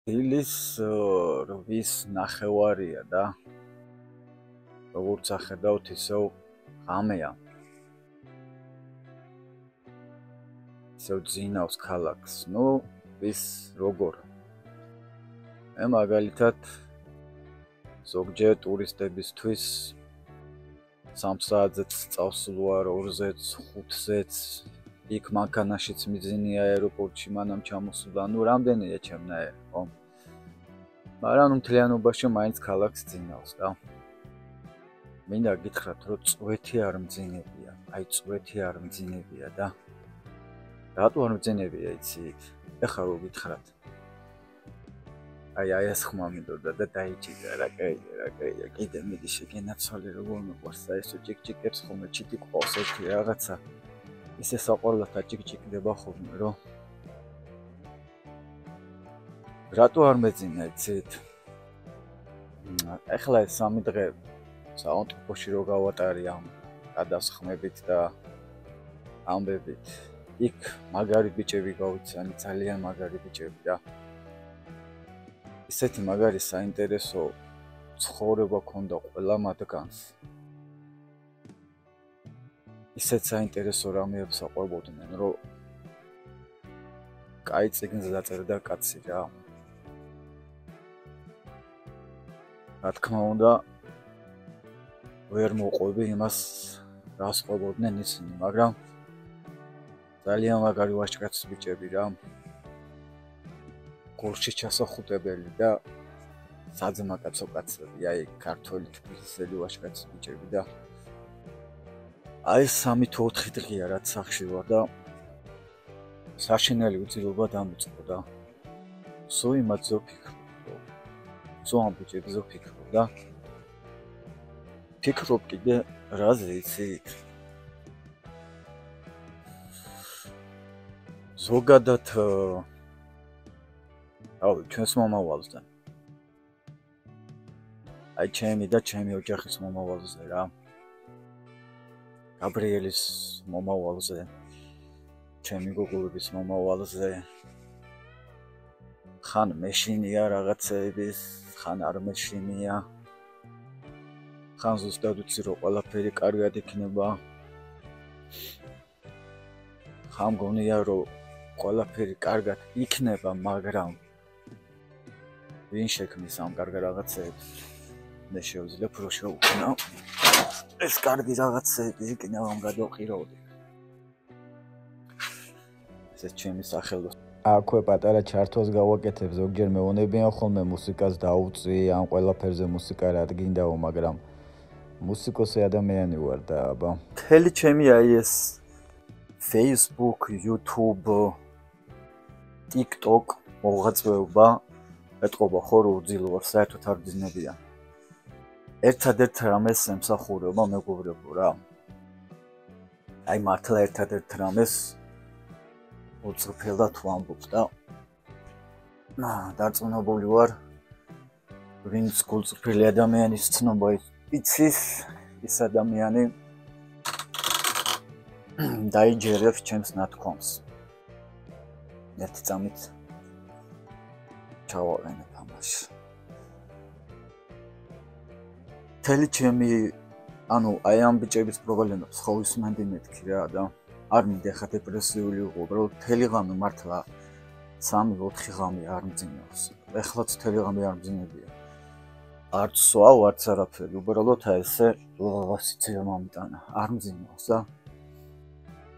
დილის 8-ის ნახევარია და როგორც ახედავთ ისევ ღამეა. ისევ ძინავს ქალაქს. ის როგორ? მე მაგალითად ზოგჯერ ტურისტებისთვის 3 საათზეც წავსულ ვარ, 2-ზეც, 5-ზეც, იქ მანქანაშიც მიძინია აეროპორტში მანამ ჩამოსულა, რამდენია ჩემნაირი, ხო? მაგრამ მთლიანობაში მაინც ქალაქს ძინავს და მინდა გითხრათ, რომ წვეთი არ მძინებია, წვეთი არ მძინებია და რატო არ მძინებია, იცით? ეხლა რო გითხრათ. ეს ხმა მინდოდა და დაიჭირა, რა კაია, კიდე მიდი შეგენაცვალე, როგორ მიყვარს ესო ჭიკჭიკებს ხოლმე, ჩიტი ყავს ერთი რაღაცა. ისე საყოველთაო ჭიკჭიკდება ხოლმე, რომ რატო არ მეძინა, იცით? ეხლა ეს 3 დღე საავადმყოფოში რო გავატარი ამ გადასხმებით და ამბებით. იქ მაგარი ბიჭები გავიცანი, ძალიან მაგარი ბიჭები და ისეთი მაგარი საინტერესო ცხოვრება ქონდა ყველა მათგანს. ისეთ საინტერესო რამეებს აყვებოდნენ, რომ კაი წიგნს დაწერდა კაცი რა. რა თქმა უნდა, ვერ მოყვები იმას, რას ყვებოდნენ ისინი, მაგრამ ძალიან მაგარი ვაჟკაცი ბიჭები რა. გულში ჩასახუტებელი და საძმაკაცო კაცები, ქართველი თბილისელი ვაჟკაცი ბიჭები და 3 თუ 4 დღეა რაც სახში ვარ და საშინელი უძილობა დამიწყო და სულ იმაზე ვფიქრობ, სულ ამ ბიჭებზე ვფიქრობ და ფიქრობ კიდე რაზე, იცით? ზოგადად ჩვენს მომავალზე. ჩემი და ჩემი ოჯახის მომავალზე რა. გაბრიელის მომავალზე, ჩემი გოგოების მომავალზე. ხან მეშინია რაღაცების, ხან არ მეშინია. ხან ზუსტად ვიცი, რომ ყველაფერი კარგად იქნება. ხან მგონია, რომ ყველაფერი კარგად იქნება, მაგრამ ვინ შექმნის ამ კარგ რაღაცებს? მე შევძლებ რომ შევქმნო. ეს კარგი რაღაცები იქნება, ამ გადავყირავდი. ეს ჩემი სახელოს. აქვე პატარა ჩართვას გავაკეთებ, ზოგჯერ მეუბნებიან ხოლმე მუსიკას დაუწი, ამ ყველაფერზე მუსიკა რადგინდაო, მაგრამ მუსიკოსი ადამიანი ვარ და აბა. მთელი ჩემი ეს Facebook, YouTube, TikTok მოღვაწეობა ეთყობა ხო რომ უძილო ვარ, საერთოდ არ ძინებია. ერთადერთ რამეს ემსახურება მეგობრებო რა. მართლა ერთადერთ რამეს უწრფელად ვამბობ და დარწმუნებული ვარ, ვინც გულწრფელი ადამიანის ცნობა იცის, ის ადამიანი დაიჯერებს ჩემს ნათქვამს. ერთი წამით ჩავაყენებ ამას. მთელი ჩემი, ამ ბიჭების პრობლემებს ხო ვისმენდი მეთქი რა და არ მინდა ხა დეპრესიული ვიყო, უბრალოდ მთელი ღამე მართლა 3-4 ღამე არ მძინავს. ეხლაც მთელი ღამე არ მძინებია. არც სვავ, არც არაფერი, უბრალოდ ესე სიცილე მომიტანა, არ მძინავს და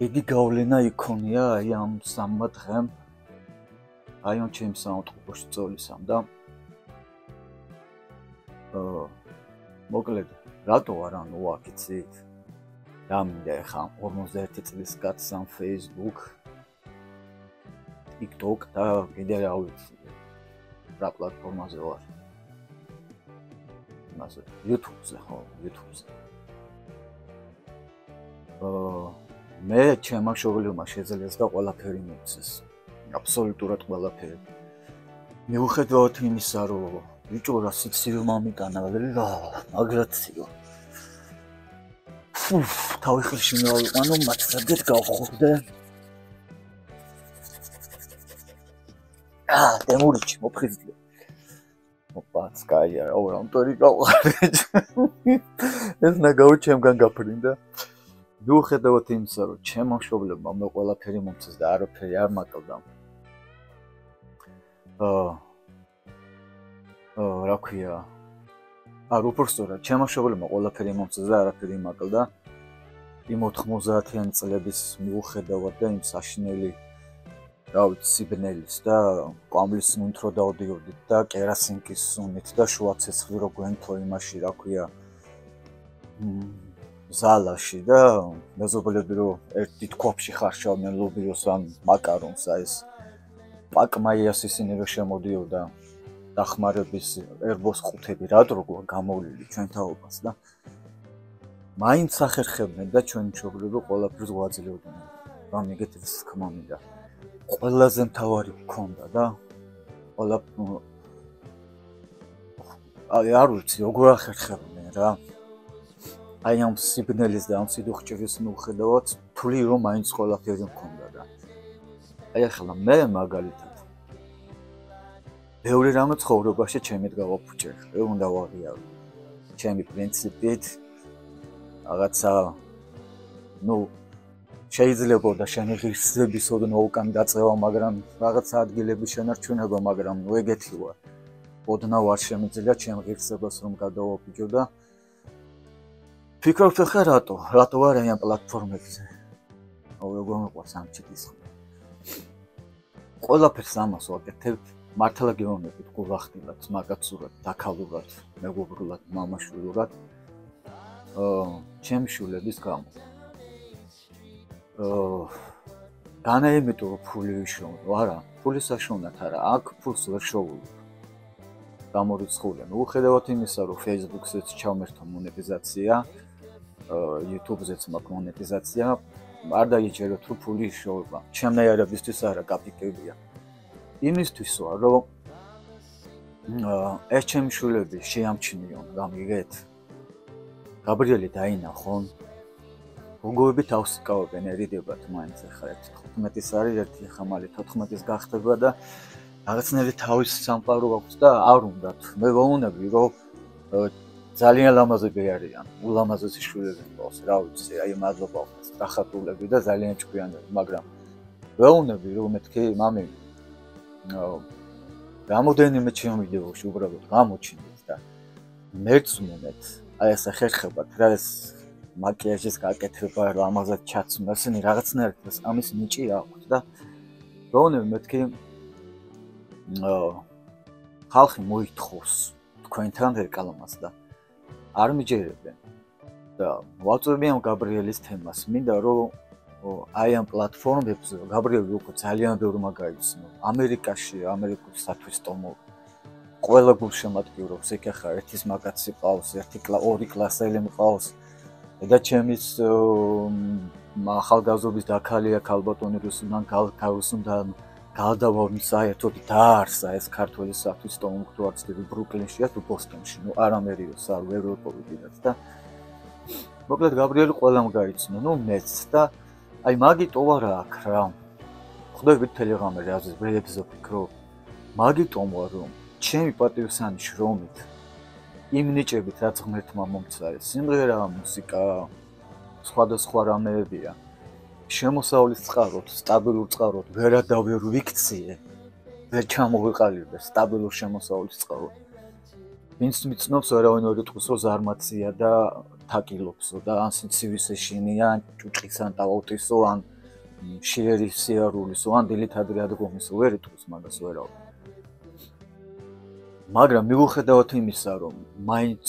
იგი გავლენა იქონია ამ 3 დღემ, ამ ჩემს საავადმყოფოში წოლისამ და მოკლედ, რატო არ აქ იცით? რა მინდა ეხა 51 წლის კაცს ამ Facebook, TikTok და კიდე რა ვიცი, რა პლატფორმაზე ვარ. მასე YouTube-ზე ხო, YouTube-ზე. მე ჩემმა მშობლებმა შეძლეს და ყველაფერი მოცეს. აბსოლუტურად ყველაფერი. მიუხედავად იმისა, რომ ბიჭო რა სიცილე მომიტანა, მაგრაციო. თავი ხელში მოვიყვანო, მათსადეთ გავხურდე. დემურიჩი მოფხიზლე. ოპა, სკაია, ორანტორი გავყარე. ეს ნაგაუ ჩემგან გაფრინდა. მიუხედავად იმისა, რომ ჩემო მშობლებმა მე ყველაფერი მომწეს და არაფერი არ მაკლდა. რა ქვია? არ უბრალოდ ჩემო მშობლებმა ყველაფერი მომწეს და არაფერი მაკლდა. იმ 90-იან წლების მიუხედავად და იმ საშინელი რა ვიცი სიბნელის და კვამლის ნუნთრო დავდიოდით და კერასინკის სუნით და შუაცეცხლი რო გვენთო იმაში რა ქვია ზალაში და მეზობლები რო ერთი თქოფში ხარშავდნენ ლობიოს ან მაკარონს აი ეს პაკმაიას ისინი რო შემოდიოდა დახმარების ერბოს ყუთები რა დრო გამოვლილი ჩვენ თაობას და მაინც ახერხებდნენ და ჩვენ მშობლები ყველაფერს გვაძლევდნენ რა მიგეთ ეს თქმა მინდა ყველაზე მთავარი გქონდა და ყველა არ ვიცი როგორ ახერხებდნენ რა აი ამ სიბნელის და ამ სიდუხჭერის მიუხედავად თვლი რომ მაინც ყველაფერი მქონდა და აი ახლა მე მაგალითად ბევრი რამე ცხოვრებაში ჩემით გავაფუჭე ხე უნდა ვაღიარო ჩემი პრინციპით რაღაცა შეიძლება და შენი ღირსების ოდნავ უკან დაწევა, მაგრამ რაღაც ადგილების შენარჩუნება, მაგრამ ეგეთი ვარ. ოდნავ არ შემიძლია ჩემ ღირსებას რომ გადავაფუჭო და ფიქრობ ხა რატო არ აი ამ პლატფორმებზე. აუ როგორ მიყვარს ამ ჩიტის ხმა. ყველაფერს ამას ვაკეთებ, მართლა გეუბნებით გულახდილად, მაგაცურად, დაქალურად, მეგობრულად, მამაშვილურად. ჩემი შვილების გამო. განაიმეტო ფული ვიშოვო, არა, ფული საშოვნად არა, აქ ფულს ვერ შოვულობ. გამორიცხულია. მიუხედავად იმისა, რომ Facebook-ზეც ჩავმერთო მონეტიზაცია, YouTube-ზეც მაქვს მონეტიზაცია, არ დაიჭეროთ რომ ფული იშოვება. ჩემნაირებისთვის არა კაპიკებია. იმისთვისო, რომ ეს ჩემი შვილები შეამჩნიონ, გამიგეთ. გაბრიელი დაინახონ. გოგოები თავს იკავებენ ერიდებათ მაინც ახლა 15-ის არის ერთი ხამალი 14-ის გახდება და რაღაცნაირი თავის სამყარო აქვს და არ უნდათ მე ვაუნები რომ ძალიან ლამაზები არიან ულამაზესი შვილები მყავს რა ვიცი აი მადლობა რახატულები და ძალიან ჭკვიანები მაგრამ ვაუნები რომ მეთქი მამი რამოდენიმე ჩემ ვიდეოში უბრალოდ გამოჩინეთ და მერწმუნეთ აი ეს ახერხებათ რა ეს მაკიაჟის გაკეთება, ამაზად ჩაცმა, ისინი რაღაცნაირად ამის ნიჭი აქვს და როუნე მეთქი ხალხი მოითხოვს თქვენთან რეკლამას და არ მიჯერებენ და ვაწვევი ამ გაბრიელის თემას, მინდა რომ აი ამ პლატფორმებზე გაბრიელი უკვე ძალიან ბევრი მაგალითს ამერიკაში, ამერიკული სათვისტომო ყველა გულშემატკივრობს, იქ ახლა ერთის მაგაცი ყავს, ორი კლასელი მყავს და ჩემის ახალგაზრდობის დაქალია ქალბატონი რუსუდან გავუსუნდან გადავამი საერთოდ დაარსა ეს ქართველი სათვისტომო მკვლევარები ბრუკლინშია თუ ბოსტონში, ნუ არ ამერიკას არ ევროპიდაც და მოკლედ გაბრიელი ყველამ გაიცნო, მეც და აი მაგიტო არა აქ რა. ხვდებით ტელეგრამზე აზრის ბრელებზე ვფიქრობ. მაგიტო ვარ რომ ჩემი პატივსანი შრომით იმ ნიჭებით რაც ღმერთმა მომცა ეს სიმღერა, მუსიკა, სხვადასხვა რამეებია. შემოსავლის წყაროთ, სტაბილურ წყაროთ, ვერადავერ ვიქციე. ვერ ჩამოვიყალიბე სტაბილურ შემოსავლის წყაროთ. ვინც მიცნობს არავინ ვერ იტყვის რომ ზარმაცია და თაკილობსო და ან სიცივის ეშინია, ან ჭუჭყის ან ტავაუტისო, ან შეერის სიარულისო, ან დილით ადრე ადგომისო, ვერ იტყვის მაგას ვერავინ. მაგრამ მიუხედავად იმისა, რომ მაინც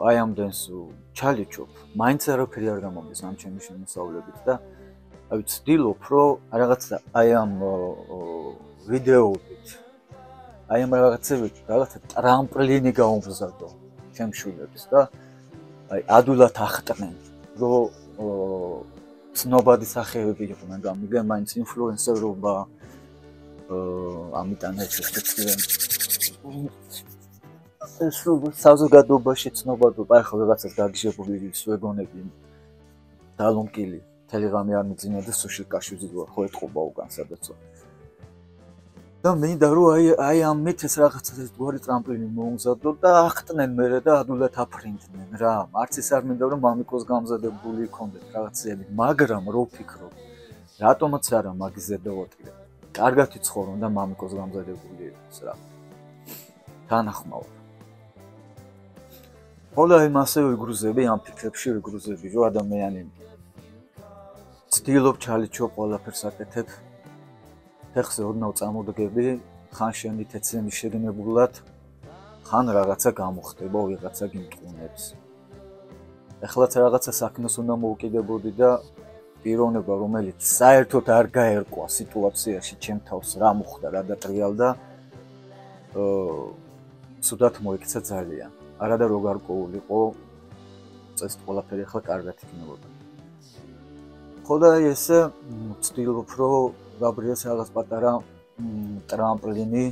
აი ამდენს ჩალიჩობ, მაინც არაფერი არ გამოდის ამ ჩემი შემოსავლებით და აი ვცდილობ, რომ რაღაცა აი ამ ვიდეოებით, აი ამ რაღაცებით, რაღაცა ტრამპლინი გაუმზადო ჩემ შვილებს და აი ადვილად ახტნენ, რომ ცნობადი სახეები იყვნენ, გამიგე მაინც ინფლუენსერობა ამიტომ ეს საზოგადოებაში ცნობადობა ახლა რაღაცას გაგიჟებული სვეგონები დალონკილი ტელეგრამი არ მიძინა და სუშილკაშვილი ხო ეთყობა უკან სადაც და მინდა რომ აი ამით ეს რაღაცა ეს გვარი ტრამპლინი მოუმზადო და ახტნენ მერე და ადვილად აფრინდნენ რა. არც ის არ მინდა რომ მამიკოს გამზადებული იქონდეთ რაღაცები, მაგრამ რო ვფიქრობ, რატომაც არა მაგიზე დავატირე. კარგად იცხოვრო და მამიკოს გამზადებული იყოს რა. თანახმაოდ. ხოლო აი მასე ვიგრუზები ამ ფიქრებში ვიგრუზები რომ ადამიანი ცდილობ ჩალიჩო ყველაფერს აკეთებ. ფეხზე ოდნავ წამოდგები, ხან შენითეცე მიშერინებულად, ხან რაღაცა გამოხდება, ვიღაცა გიმტყუნებს. ეხლაც რაღაცა საქმეს უნდა მოუკიდებოდი და პიროვნება, რომელიც საერთოდ არ გაერკვა სიტუაციაში ჩემ თავს რა მოხდა, რა დატრიალდა, სუდათ მოიქცა ძალიან. არადა რო გარკვეულიყო, წეს ყველაფერი ახლა კარგად იქნებოდა. ხოლო ესე ვცდილობ რომ გაბრიელს რაღაც პატარა ტრამპლინი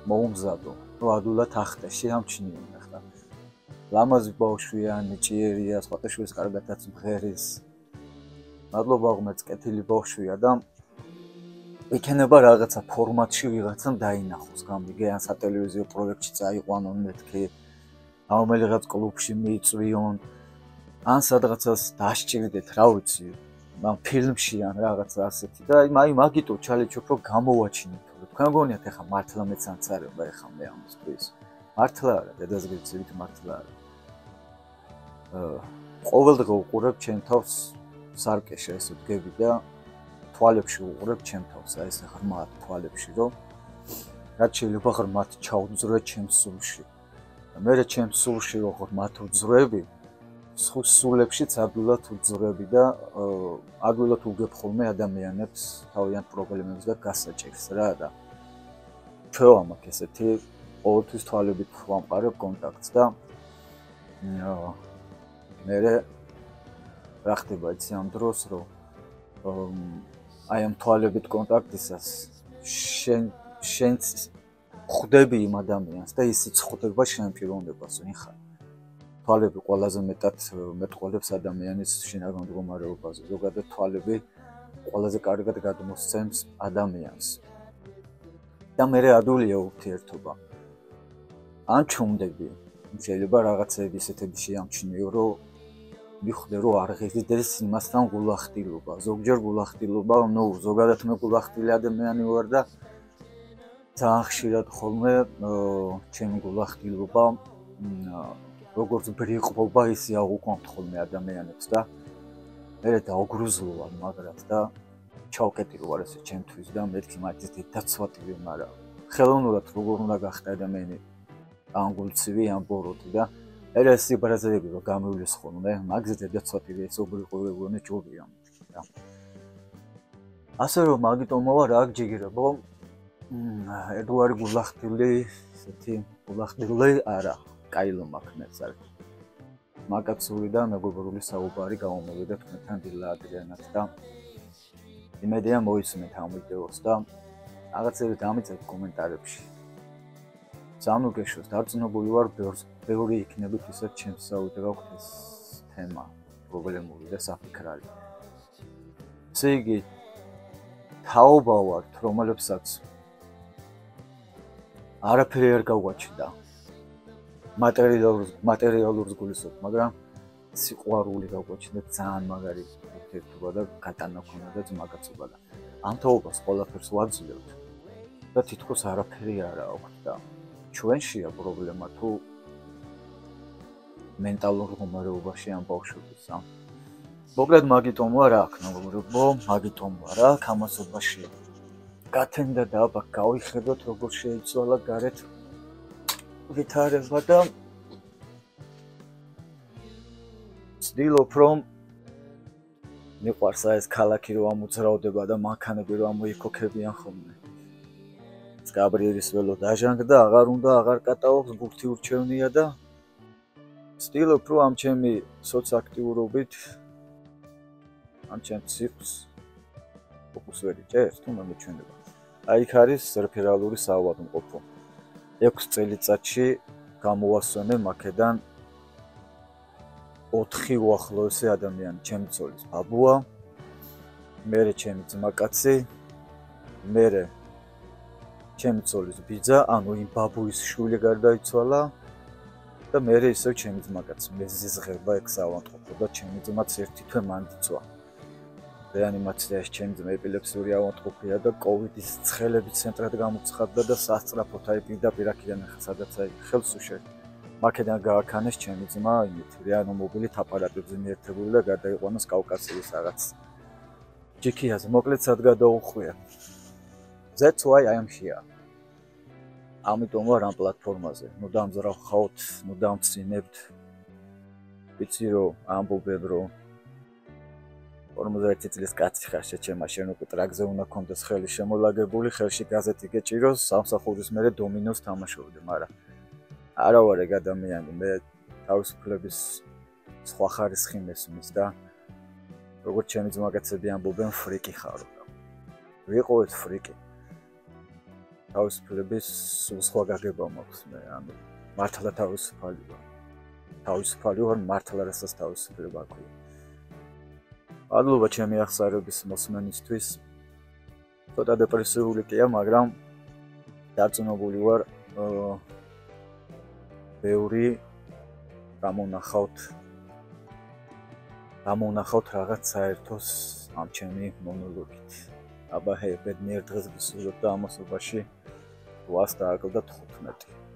მოუმზადო, რომ ადვილად ახტე, შეამჩნიო ახლა. ლამაზი ბავშვია, ნიჭიერია, სხვადასხვა კარგადაც მღერის. მადლობა ღმერთს, კეთილი ბავშვია და იქნება რაღაცა ფორმატში ვიღაცამ დაინახოს, გამიგე ან სატელევიზიო პროექტში წაიყვანონ მეთქი, ან რომელიღაც კლუბში მიიწვიონ, ან სადღაცას დასჭირდეთ, რა ვიცი, ამ ფილმში ან რაღაცა ასეთი და აი მაგიტო ჩალიჩობ რომ გამოვაჩინოთ. თქვენ გონიათ ახლა მართლა მეც ანცარება ახლა მე ამისთვის. მართლა არა, დედას გიცივით მართლა არა. ყოველდღე უყურებ ჩემ თავს სარკეში ესე ვდგები და თვალებში უყურებ ჩემ თავს, აი ეს ღრმა თვალებში რომ რაც შეიძლება ღრმად ჩაუძრე ჩემ სულში. და მე ჩემ სულში რო ღრმად ვძრები, სულებშიც ადვილად ვძრები და ადვილად უგებ ხოლმე ადამიანებს თავიანთ პრობლემებს და გასაჭირს რა და ჩვენ აქ ესეთი ყოველთვის თვალებით ვამყარებ კონტაქტს და მე რა ხდება იცი ამ დროს რომ აი ამ თვალებით კონტაქტისას შენ ხვდები იმ ადამიანს და ისიც ხვდება შენ პიროვნებას ვინ ხარ. თვალები ყველაზე მეტად მეტყოლებს ადამიანის შინაგან მდგომარეობაზე. ზოგადად თვალები ყველაზე კარგად გადმოსცემს ადამიანს. და მე ადვილია ურთიერთობა. ან ჩუმდები, შეიძლება რაღაცები ისეთები შეამჩნიო, რომ მიხვდე რომ არ ღირდეს იმასთან გულახდილობა. ზოგჯერ გულახდილობა, ნუ ზოგადად მე გულახდილი ადამიანი ვარ და ძალიან ხშირად ხოლმე ჩემი გულახდილობა როგორც ბრიყვობა ისე აუკვამთ ხოლმე ადამიანებს და მე დაუგრუზლოვარ მაგრად და ჩავკეტი ვარ ესე ჩემთვის და მეთქი მაგის დაცვატივი, მაგრამ ხელოვნურად როგორ უნდა გახდა ადამიანი ანგულცივი ან ბოროტი და ერე სიბრაზეები რომ გამივლის ხოლმე მაგზე დაცვატივი ეს ობრიყურებულნი ჯობია მეთქი და ასე რომ მაგიტომ მოვა რა გჯიგირებო ედუარი გულახდილი ესეთი გულახდილი არა კაილო მაქვს არ მაგაცური და მეგობრული საუბარი გამომივიდა თქვენთან დილა ადრიანად და იმედია მოისმენთ ამ ვიდეოს და რაღაცები დამიწევთ კომენტარებში. სამოგეშოს დარწმუნებული ვარ ბევრი იქნებით ისეთ ჩემს საუბრობთ ეს თემა პრობლემური და საფიქრალი. ესე იგი თაობა ვართ რომელებსაც არაფერი არ გავაჩნდა. მატერიალურს გულისხმობ, მაგრამ სიყვარული გავაჩნდა ძალიან მაგარი ურთიერთობა და გატანა ქონა და მაგაცობა და ამ თაობას ყველაფერს ვაძლევთ და თითქოს არაფერი არ აქვს და ჩვენშია პრობლემა თუ მენტალურ მდგომარეობაში ამ ბავშვებისა. მოკლედ მაგიტომ ვარ აქ, მეგობრებო, მაგიტომ ვარ აქ ამასობაში. გათენდა და აბა გავიხედოთ როგორ შეიცვალა გარეთ ვითარება და ვცდილობ რომ მიყვარს ეს ქალაქი რომ ამოძრავდება და მანქანები რომ ამოიქოქებიან ხოლმე. გაბრიელის ველო დაჟანგდა, აღარ კატაობს, ბურთი ურჩევნია და ვცდილობ რომ ამ ჩემი სოციაქტიურობით ამ ჩემ ციკლს ფოკუს ვერ იჭერს თუ მომეჩვენება. აი იქ არის რეფერალური საავადმყოფო. 6 წელიწადში გამოვასვენე მაქედან 4 უახლოესი ადამიანი, ჩემი ცოლის ბაბუა, მე ჩემი ძმაკაცი, მე ჩემი ცოლის ბიძა, ანუ იმ ბაბუის შვილი გარდაიცვალა და მე ისევ ჩემი ძმაკაც მეზიზღება ეგ ავადმყოფო და ჩემი ძმაც ერთი თვე მან დიწვა. რეანიმაციაში ჩემი ძმა ეპილეფსიური ავადმყოფია და კოვიდის ცხელების ცენტრად გამოცხადდა და სასწრაფოდ აი პირდაპირ აქედან სადაც აი ხელს უშევ. მაქედან გააქანეს ჩემი ძმა იმით რეანიმობილით აპარატებზე მიერთებული და გადაიყვანეს კავკასიის რაღაც ჯიქიაზე. მოკლედ სად გადაუხვია. That's why I am here. ამიტომ ვარ ამ პლატფორმაზე. ნუ დამძრავხავთ, ნუ დამცინებთ. ვიცი რომ ამბობენ რომ 41 წლის კაცი ხარ შეჩემა შენ უკვე ტრაკზე უნდა კონდეს ხელი შემოლაგებული, ხელში გაზეთი გეჭიროს, სამსახურის მერე დომინოს თამაშობდი, მაგრამ არა ვარ ეგ ადამიანი, მე თავისუფლების სხვა ხარისხი მესმის და როგორც ჩემი ძმაკაცები ამბობენ ფრიკი ხარო. ვიყავით ფრიკი. თავისუფლების სულ სხვა გაგება მაქვს მე, ანუ მართლა თავისუფალი ვარ. თავისუფალი ვარ მართლა რასაც თავისუფლება აქვს. მადლობა ჩემი აღსარების მოსმენისთვის. ცოტა დეპრესიული კია, მაგრამ დარწმუნებული ვარ ბევრი გამონახავთ რაღაც საერთოს ამ ჩემი მონოლოგით. აბა ბედნიერ დღეს გისურვებთ და ამასობაში 8 და 15.